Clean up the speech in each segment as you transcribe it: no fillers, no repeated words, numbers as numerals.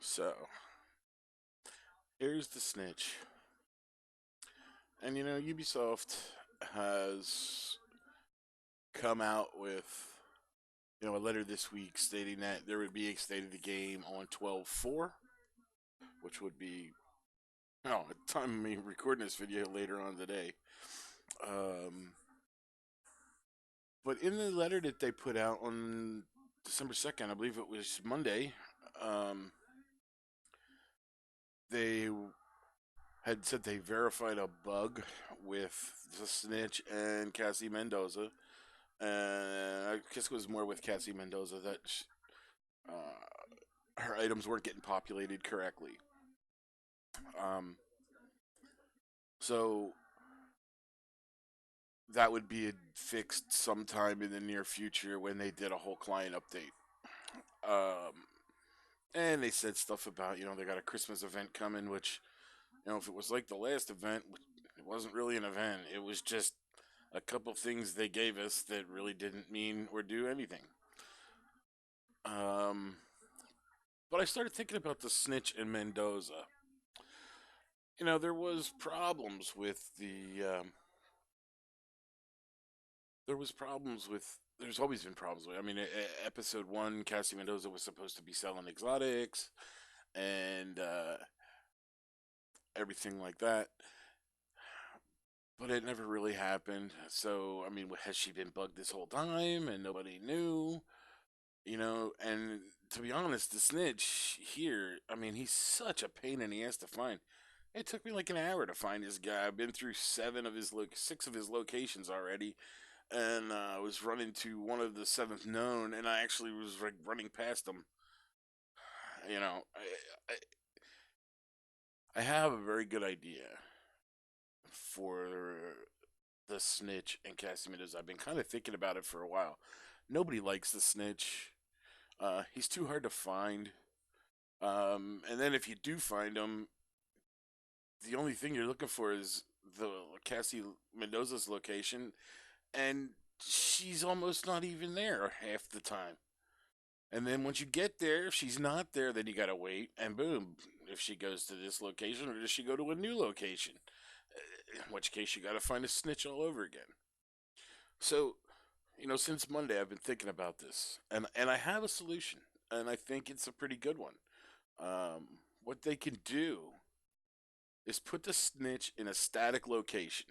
So, here's the snitch. And Ubisoft has come out with, a letter this week stating that there would be a state of the game on 12/4, which would be, at the time of me recording this video later on today. Um, but in the letter that they put out on December 2nd, I believe it was Monday, um, they had said they verified a bug with the Snitch and Cassie Mendoza. And I guess it was more with Cassie Mendoza that her items weren't getting populated correctly. Um, so that would be fixed sometime in the near future when they did a whole client update. Um, and they said stuff about, they got a Christmas event coming, which, if it was like the last event, it wasn't really an event. It was just a couple things they gave us that really didn't mean or do anything. Um, but I started thinking about the Snitch and Mendoza. There was problems with there was problems with. There's always been problems with. I mean, episode one, Cassie Mendoza was supposed to be selling exotics and everything like that, but it never really happened. So, I mean, has she been bugged this whole time and nobody knew? And to be honest, the snitch here, I mean, he's such a pain in the ass to find. It took me like an hour to find this guy. I've been through six of his locations already, and I was running to one of the seventh known, and I actually was like running past him. You know, I have a very good idea for the snitch and Cassie Mendoza. I've been kind of thinking about it for a while. Nobody likes the snitch. He's too hard to find. And then if you do find him, the only thing you're looking for is the Cassie Mendoza's location, and she's almost not even there half the time. And then once you get there, if she's not there, then you gotta wait, and boom, if she goes to this location, or does she go to a new location? In which case, you gotta find a snitch all over again. So, since Monday, I've been thinking about this, and I have a solution, and I think it's a pretty good one. What they can do is put the snitch in a static location,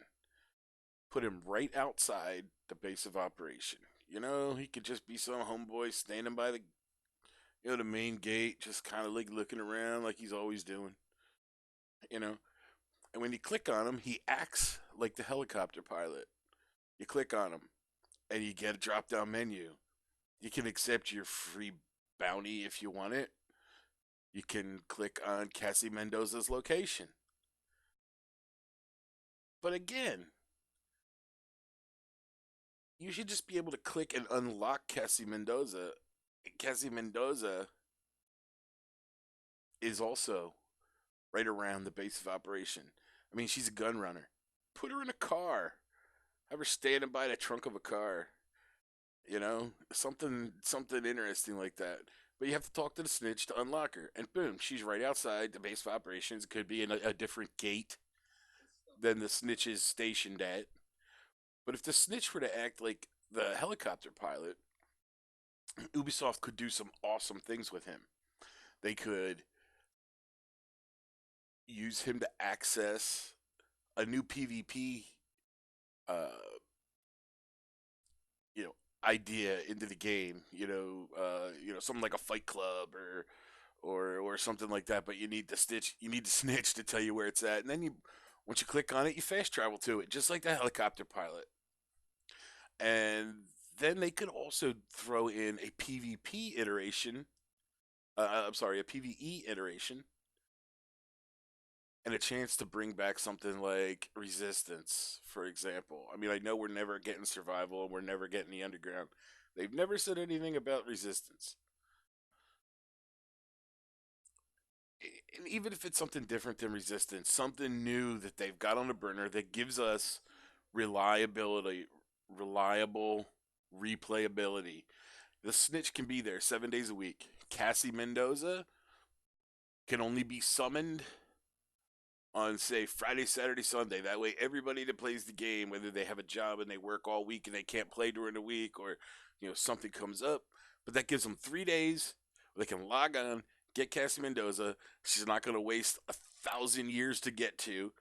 put him right outside the base of operation. He could just be some homeboy standing by the main gate, just kind of like looking around like he's always doing. You know, and when you click on him, he acts like the helicopter pilot. You click on him, and you get a drop down menu. You can accept your free bounty if you want it. You can click on Cassie Mendoza's location. But again, you should just be able to click and unlock Cassie Mendoza. Cassie Mendoza is also right around the base of operation. I mean, she's a gun runner. Put her in a car. Have her standing by the trunk of a car. Something interesting like that. But you have to talk to the snitch to unlock her, and boom, she's right outside the base of operations. It could be in a different gate than the snitch is stationed at. But if the snitch were to act like the helicopter pilot, Ubisoft could do some awesome things with him. They could use him to access a new PvP, uh, you know, idea into the game. Something like a Fight Club or something like that. But you need the snitch to tell you where it's at, and then once you click on it, you fast travel to it, just like the helicopter pilot. And then they could also throw in a PvP iteration. I'm sorry, a PvE iteration, and a chance to bring back something like Resistance, for example. I mean, I know we're never getting Survival and we're never getting the Underground. They've never said anything about Resistance. And even if it's something different than Resistance, something new that they've got on the burner that gives us reliability, reliable replayability. The snitch can be there 7 days a week. Cassie Mendoza, can only be summoned on, say, Friday, Saturday, Sunday. That way, everybody that plays the game, whether they have a job and they work all week and they can't play during the week, or something comes up, but that gives them 3 days where they can log on, get Cassie Mendoza. She's not going to waste 1,000 years to get to,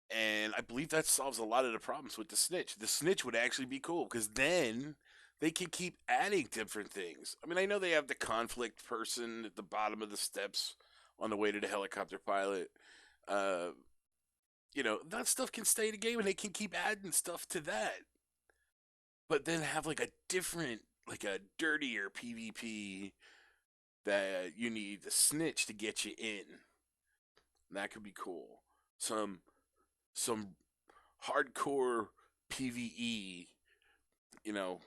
and I believe that solves a lot of the problems with the snitch. The snitch would actually be cool because then they can keep adding different things. I mean, I know they have the conflict person at the bottom of the steps on the way to the helicopter pilot. Uh, that stuff can stay in the game and they can keep adding stuff to that. But then have like a different, like a dirtier PvP that you need the snitch to get you in. That could be cool. Some some hardcore PvE,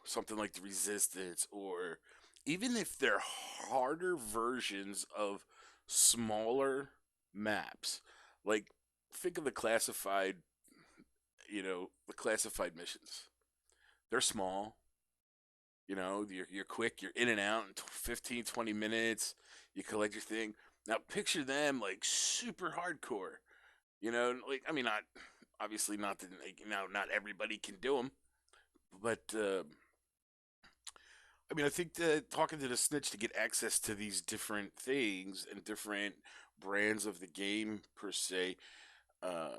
something like the Resistance, or even if they're harder versions of smaller maps, like think of the classified missions. They're small, you're quick, you're in and out in 15, 20 minutes, you collect your thing. Now picture them like super hardcore, like, I mean, not obviously not that, like, not everybody can do them, but I mean, I think that talking to the snitch to get access to these different things and different brands of the game per se, uh,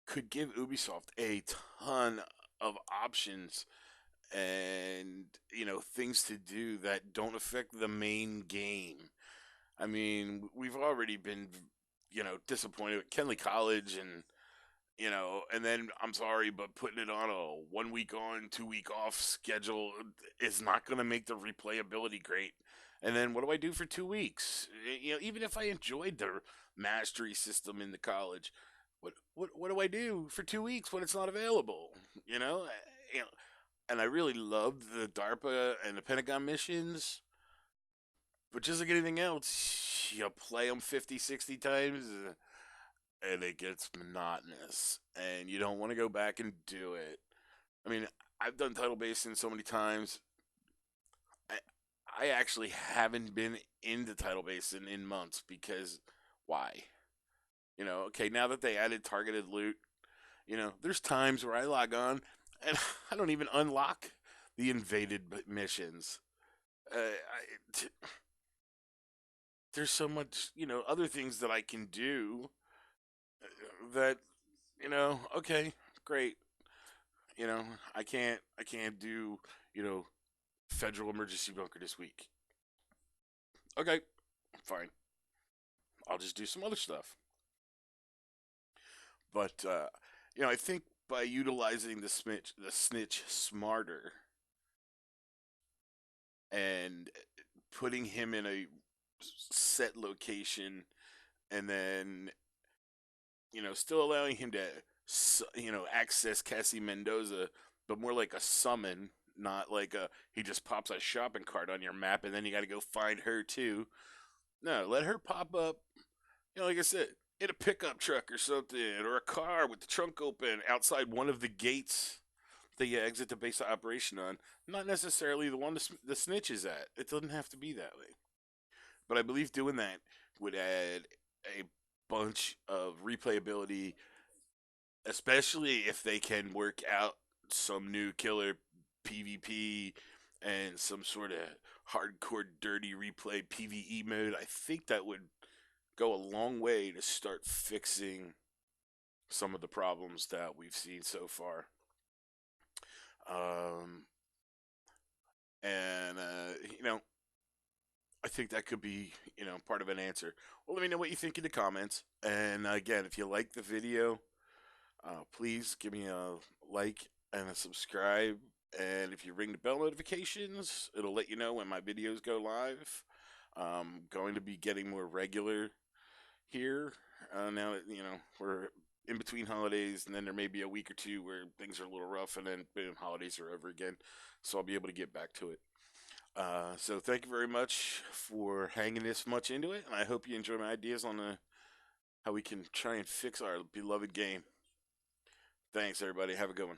could give Ubisoft a ton of options and things to do that don't affect the main game. I mean, we've already been disappointed with Kenley College, and then I'm sorry, but putting it on a 1 week on, 2 week off schedule is not going to make the replayability great. And then what do I do for 2 weeks? Even if I enjoyed the mastery system in the college, what do I do for 2 weeks when it's not available? You know, you know, and I really loved the DARPA and the Pentagon missions, but just like anything else, you play them 50, 60 times, and it gets monotonous, and you don't want to go back and do it. I mean, I've done Title Basin so many times. I, I actually haven't been into Title Basin in months because why? Okay, now that they added targeted loot, there's times where I log on and I don't even unlock the invaded missions. There's so much, other things that I can do that, okay, great. I can't do, federal emergency bunker this week. Okay, fine. I'll just do some other stuff. But I think by utilizing the snitch smarter and putting him in a set location, and then still allowing him to access Cassie Mendoza, but more like a summon, not like he just pops a shopping cart on your map and then you got to go find her too. No, let her pop up, like I said, in a pickup truck or something, or a car with the trunk open outside one of the gates that you exit the base of operation on. Not necessarily the one the snitch is at. It doesn't have to be that way. But I believe doing that would add a bunch of replayability, especially if they can work out some new killer PvP and some sort of hardcore dirty replay PvE mode. I think that would go a long way to start fixing some of the problems that we've seen so far. Um, and I think that could be part of an answer. Well, let me know what you think in the comments. And again, if you like the video, please give me a like and a subscribe. And if you ring the bell notifications, it'll let you know when my videos go live. I'm going to be getting more regular here now that we're in between holidays, and then there may be a week or two where things are a little rough, and then boom, holidays are over again. So I'll be able to get back to it. So thank you very much for hanging this much into it, and I hope you enjoy my ideas on how we can try and fix our beloved game. Thanks, everybody. Have a good one.